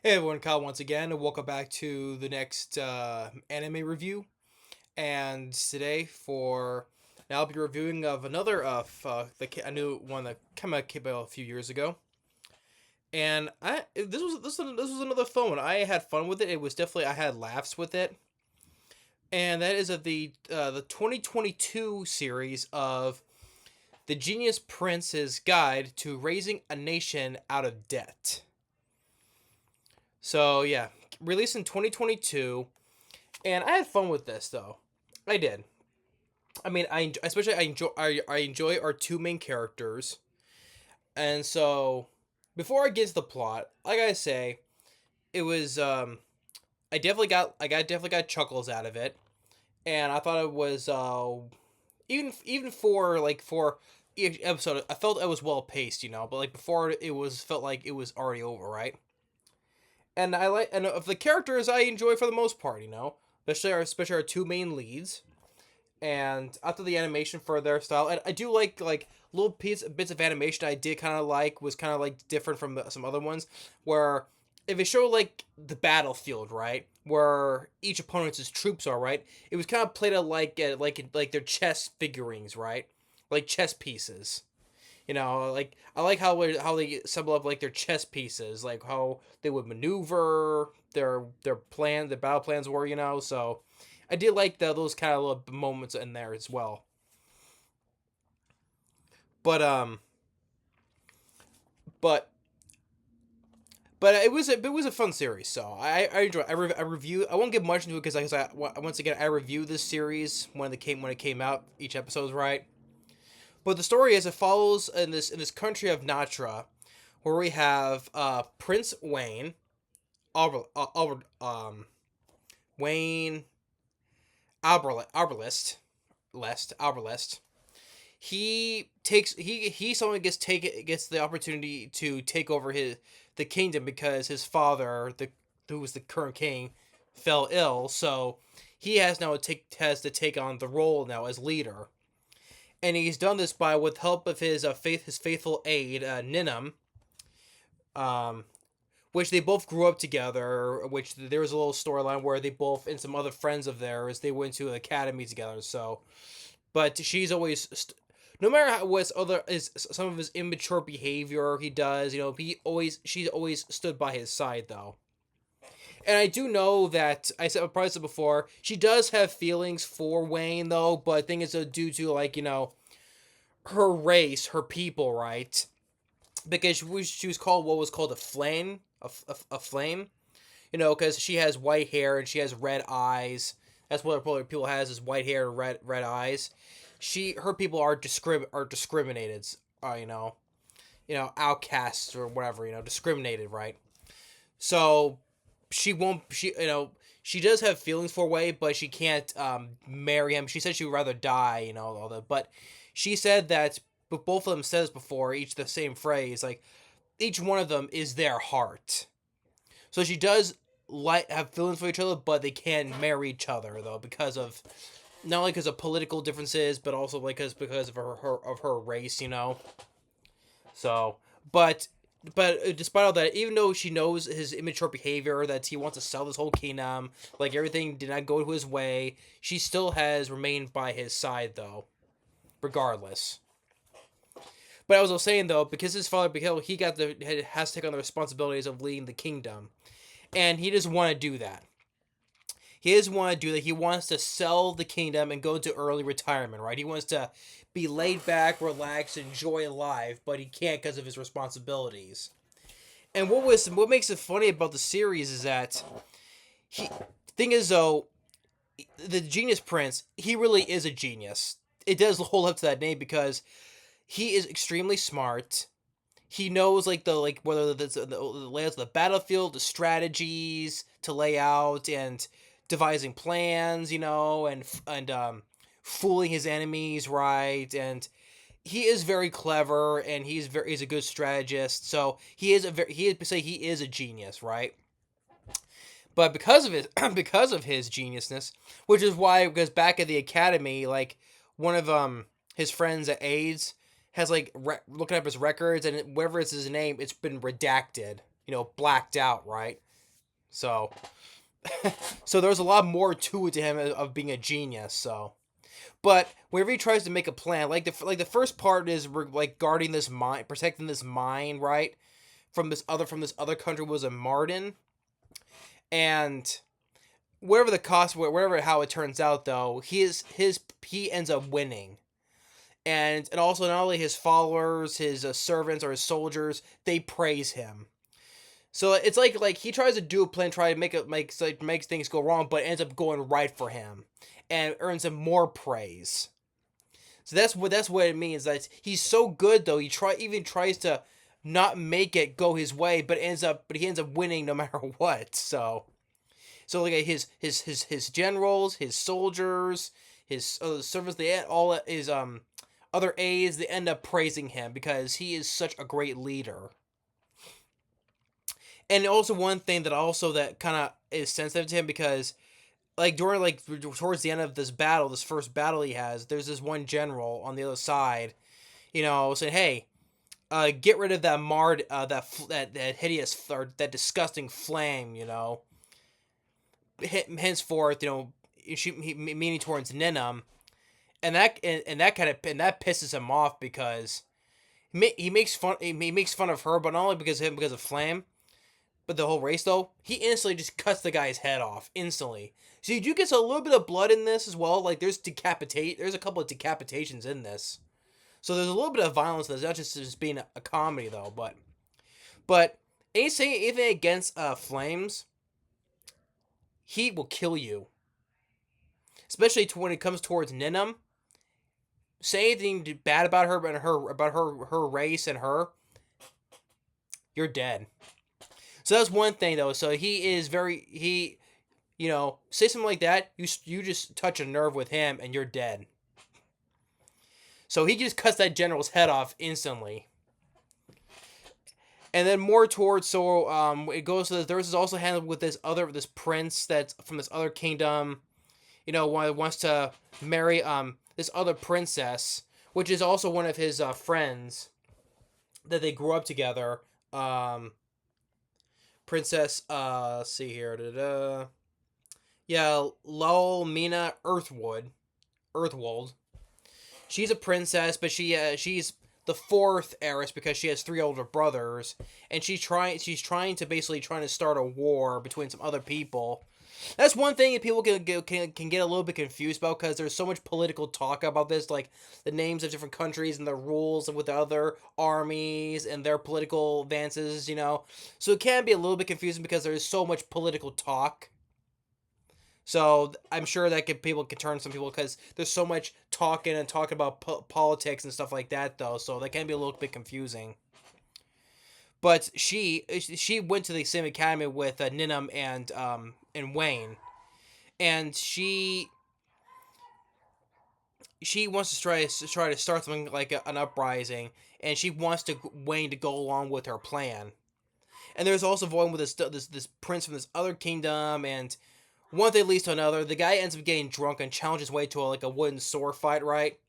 Hey everyone, Kyle once again, and welcome back to the next anime review. And today, I'll be reviewing of another a new one that came out a few years ago. And this was another fun one. I had fun with it. It was definitely I had laughs with it. And that is of the 2022 series of The Genius Prince's Guide to Raising a Nation Out of Debt. So yeah, released in 2022. And I had fun with this though. I did. I mean, I enjoy our two main characters, and so before I get to the plot, like I say, it was I definitely got chuckles out of it, and I thought it was even for each episode, I felt it was well paced, but like before it was felt like it was already over, right? And of the characters I enjoy for the most part, especially our two main leads. And after the animation for their style, and I do like little bits of animation I did kind of like was kind of like different from some other ones, where if it showed like the battlefield, right, where each opponent's troops are, right, it was kind of played out like their chess figurines, right, like chess pieces. Like I like how they assemble up like their chess pieces, like how they would maneuver their plan, the battle plans were, so I did like those kind of little moments in there as well. But but it was a fun series. So I enjoy. I review. I won't get much into it because once again I review this series when it came out. Each episode's right. But the story is it follows in this country of Natra, where we have Prince Wayne, Wayne Alberlist. He someone gets the opportunity to take over the kingdom because his father, who was the current king, fell ill. So he has to take on the role now as leader, and he's done this by with help of his faithful aide, Ninum, um, which they both grew up together. Which there was a little storyline where they both and some other friends of theirs they went to an academy together. So but she's always no matter what other is some of his immature behavior he does, she's always stood by his side though. And I do know that I've probably said before, she does have feelings for Wayne though, but I think it's due to her race, her people, right? Because she was called what was called a flame, a flame, because she has white hair and she has red eyes. That's what people has is white hair and red eyes. Her people are discriminated. Outcasts or whatever. Discriminated, right? So she won't. She does have feelings for Wei, but she can't marry him. She said she would rather die. All that. But she said that. But both of them says before each the same phrase like each one of them is their heart. So she does have feelings for each other, but they can't marry each other though because of not only because of political differences, but also because of her race. So, but despite all that, even though she knows his immature behavior, that he wants to sell this whole kingdom, like everything did not go his way, she still has remained by his side though, regardless. But as I was saying though, because his father, because he has to take on the responsibilities of leading the kingdom, and he doesn't want to do that. He doesn't want to do that. He wants to sell the kingdom and go into early retirement, right? He wants to be laid back, relaxed, enjoy life, but he can't because of his responsibilities. And what makes it funny about the series is that he thing is though, the Genius Prince, he really is a genius. It does hold up to that name because he is extremely smart. He knows whether the layouts of the battlefield, the strategies to lay out, and devising plans, and fooling his enemies, right? And he is very clever, and he's a good strategist. So he is a genius, right? But because of his because of his geniusness, which is why because back at the academy, like one of his friends at AIDS has looking up his records and wherever it's his name, it's been redacted, blacked out, right? So, so there's a lot more to it to him of being a genius. So, but whenever he tries to make a plan, like the first part is like guarding this mine, protecting this mine, right? From this other country was in Martin, and whatever the cost, whatever how it turns out though, he ends up winning, and also not only his followers, his servants or his soldiers, they praise him. So it's like he tries to do a plan, try to makes things go wrong, but ends up going right for him, and earns him more praise. So that's what it means. That he's so good though. He tries to not make it go his way, but he ends up winning no matter what. So like his generals, his soldiers, his servants, all his other aides, they end up praising him because he is such a great leader. And also one thing that kind of is sensitive to him because like during like towards the end of this battle, this first battle he has, there's this one general on the other side, saying, "Hey, get rid of that Mard, that hideous or that disgusting flame, henceforth, meaning towards Ninum, and that pisses him off because he makes fun of her, but not only because of Flame, but the whole race though. He instantly just cuts the guy's head off instantly. So you do get a little bit of blood in this as well. Like there's a couple of decapitations in this. So there's a little bit of violence. That's not just being a comedy though, but anything against Flames, he will kill you. Especially when it comes towards Ninum. Say anything bad about her and her race and her, you're dead. So that's one thing though. So say something like that, you just touch a nerve with him and you're dead. So he just cuts that general's head off instantly. And then more towards it goes to this is also handled with this prince that's from this other kingdom, wants to marry this other princess, which is also one of his friends that they grew up together. Princess, let's see here, yeah, Lolmina Earthwold. She's a princess, but she's the fourth heiress because she has three older brothers, and she's trying to basically trying to start a war between some other people. That's one thing that people can get a little bit confused about because there's so much political talk about this, like the names of different countries and the rules with the other armies and their. So it can be a little bit confusing because there's so much political talk. So I'm sure people can turn some people because there's so much talking about politics and stuff like that though. So that can be a little bit confusing. But she went to the same academy with Ninum and Wayne, and she wants to try to start something like an uprising, and she wants Wayne to go along with her plan. And there's also one with this prince from this other kingdom, and one thing leads to another. The guy ends up getting drunk and challenges Wayne to a wooden sword fight, right?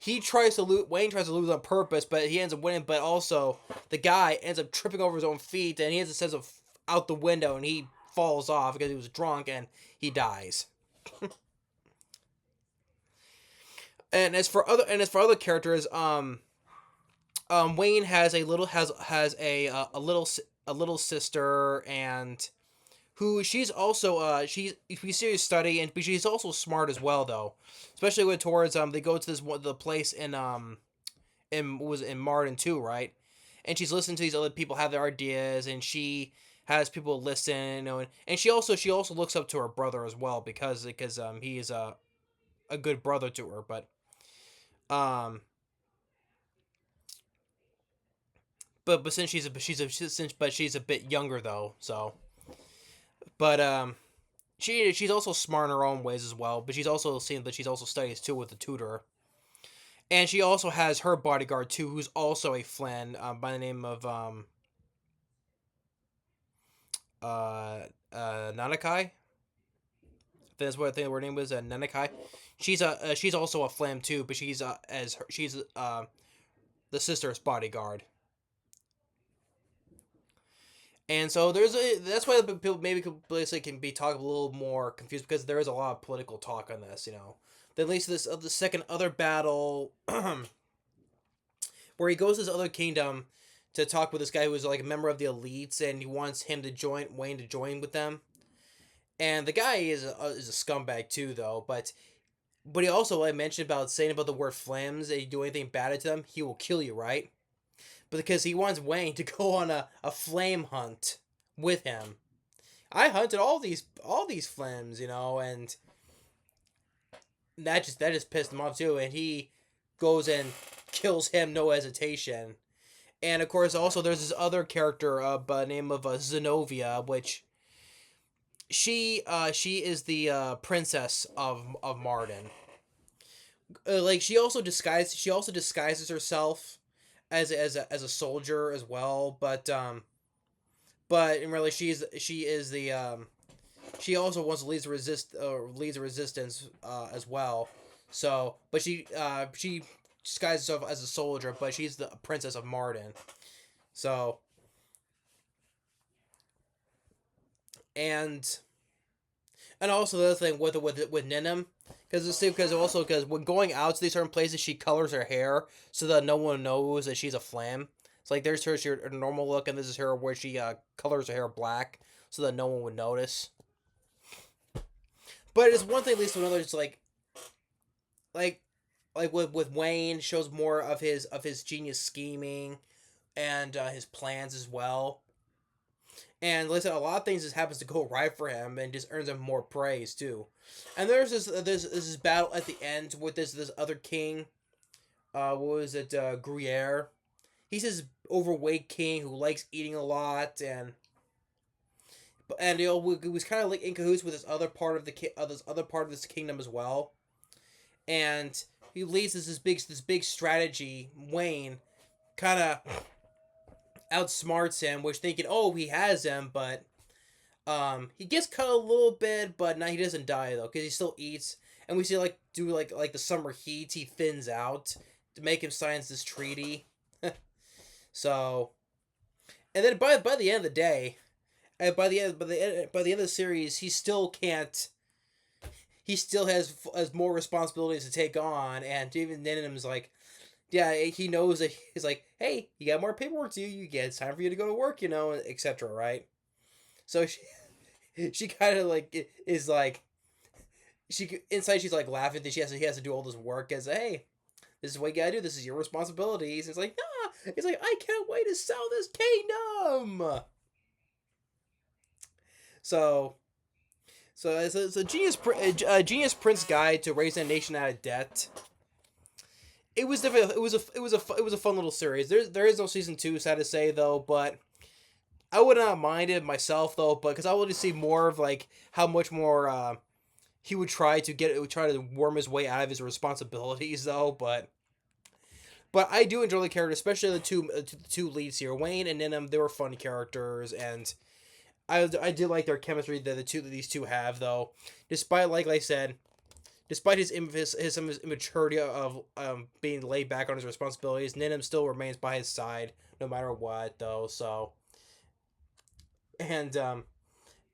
Wayne tries to lose on purpose, but he ends up winning. But also, the guy ends up tripping over his own feet, and he has a sense of out the window, and he falls off because he was drunk, and he dies. And as for other characters, Wayne has a little sister, and who she's also she's we see her study, and but she's also smart as well though, especially when towards they go to the place in Martin too, right? And she's listening to these other people have their ideas, and she has people listen, and she also looks up to her brother as well because he is a good brother to her, um but since she's a bit younger though, so but she's also smart in her own ways as well, but she's also seen that she's also studies too with the tutor. And she also has her bodyguard too, who's also a Flynn, by the name of Nanakai. That's what I think her name was, Nanakai. She's also a Flam too, but she's the sister's bodyguard. And so that's why people maybe can be talking a little more confused because there is a lot of political talk on this, you know. Then leads to this the second other battle where he goes to this other kingdom to talk with this guy who is like a member of the elites, and he wants him to join Wayne to join with them. And the guy is a scumbag too, though. But he also, like I mentioned about saying about the word flames, and you do anything bad to them, he will kill you, right? But because he wants Wayne to go on a flame hunt with him. I hunted all these flames, you know, and that just pissed him off too, and he goes and kills him no hesitation. And of course, also there's this other character by the name of Zenobia, which she is the princess of Marden. Like she also disguises herself as a soldier as well, but in really she is the she also wants to leads a resistance as well. So, but she disguises herself as a soldier, but she's the princess of Marden. So, and and also the other thing with Ninim, because when going out to these certain places, she colors her hair so that no one knows that she's a flam. It's like there's her normal look, and this is her where she colors her hair black so that no one would notice. But it's one thing leads to another. It's like with Wayne shows more of his genius scheming and his plans as well. And listen, a lot of things just happens to go right for him and just earns him more praise too. And there's this battle at the end with this other king. What was it? Gruyere. He's this overweight king who likes eating a lot, and you know he was kind of like in cahoots with this other part of this other part of this kingdom as well. And he leads this big strategy. Wayne kind of outsmarts him, which thinking, oh, he has him, but he gets cut a little bit, but now he doesn't die though, because he still eats. And we see like the summer heat, he thins out to make him sign this treaty. So, and then by the end of the day, by the end of the series, he still can't. He still has more responsibilities to take on, and even Ninim's like, yeah, he knows that he's like, hey, you got more paperwork to do. You get it's time for you to go to work, you know, etc. Right? So she kind of like is like she inside she's like laughing that he has to do all this work as hey, this is what you gotta do. This is your responsibilities. It's like nah. It's like I can't wait to sell this kingdom. So it's a genius prince guide to raise a nation out of debt. It was difficult. It was a fun little series. There is no season two, sad to say though, but I would not mind it myself though, but because I wanted to see more of like how much more he would try to worm his way out of his responsibilities though, but I do enjoy the characters, especially the two leads here, Wayne and Ninim. They were fun characters, and I did like their chemistry that these two have though, despite like I said, despite some of his immaturity of being laid back on his responsibilities, Ninim still remains by his side no matter what though. So and I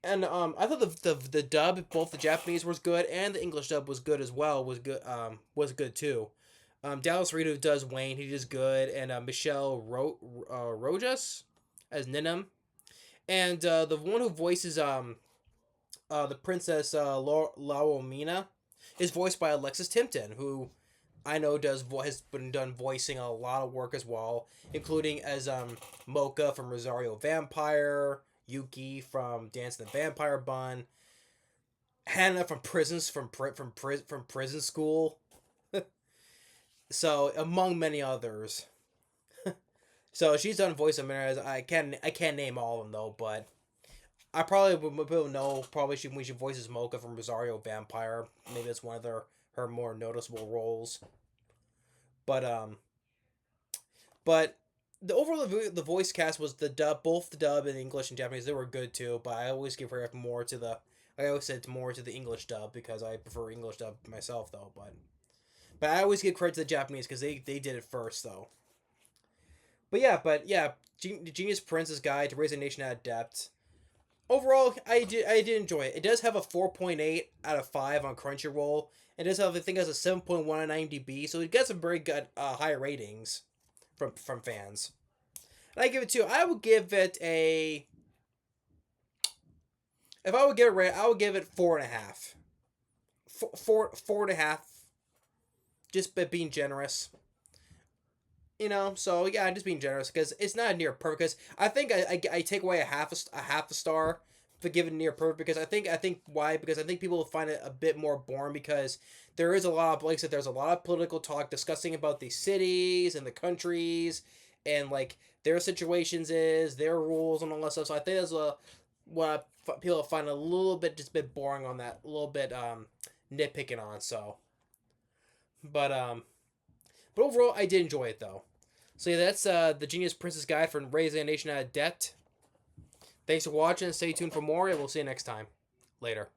thought the dub, both the Japanese was good and the English dub was good as well. Was good too. Dallas Reed, who does Wayne, he does good, and Michelle Rojas as Ninim, and the one who voices the princess Laomina is voiced by Alexis Timpton, who I know has been done voicing a lot of work as well, including as Mocha from Rosario Vampire, Yuki from Dance the Vampire Bun, Hannah from Prison School. So among many others. So she's done voice of minutes. I can't name all of them though, but I probably would know when she voices Mocha from Rosario Vampire. Maybe it's one of her more noticeable roles. But but the overall the voice cast was both the dub in English and Japanese. They were good too, but I always give credit more to the I always said more to the English dub because I prefer English dub myself though. But I always give credit to the Japanese because they did it first though. but yeah, Genius Prince's Guide to Raising a Nation Out of Debt. Overall, I did enjoy it. It does have a 4.8 out of 5 on Crunchyroll. It does have, I think, it has a 7.1 on IMDb, so it got some very good high ratings from fans. And I give it two. I would give it a. If I would give it rate, I would give it 4.5. Four and a half. Just by being generous. So yeah, I'm just being generous because it's not near perfect. Because I think I take away a half a star for giving near perfect because I think why, because I think people will find it a bit more boring because there is a lot of, like I said, there's a lot of political talk discussing about the cities and the countries and like their situations is their rules and all that stuff. So I think that's what people find a little bit just a bit boring on that, a little bit nitpicking on. So, but but overall I did enjoy it though. So yeah, that's the Genius Prince's Guide for Raising a Nation Out of Debt. Thanks for watching. Stay tuned for more, and we'll see you next time. Later.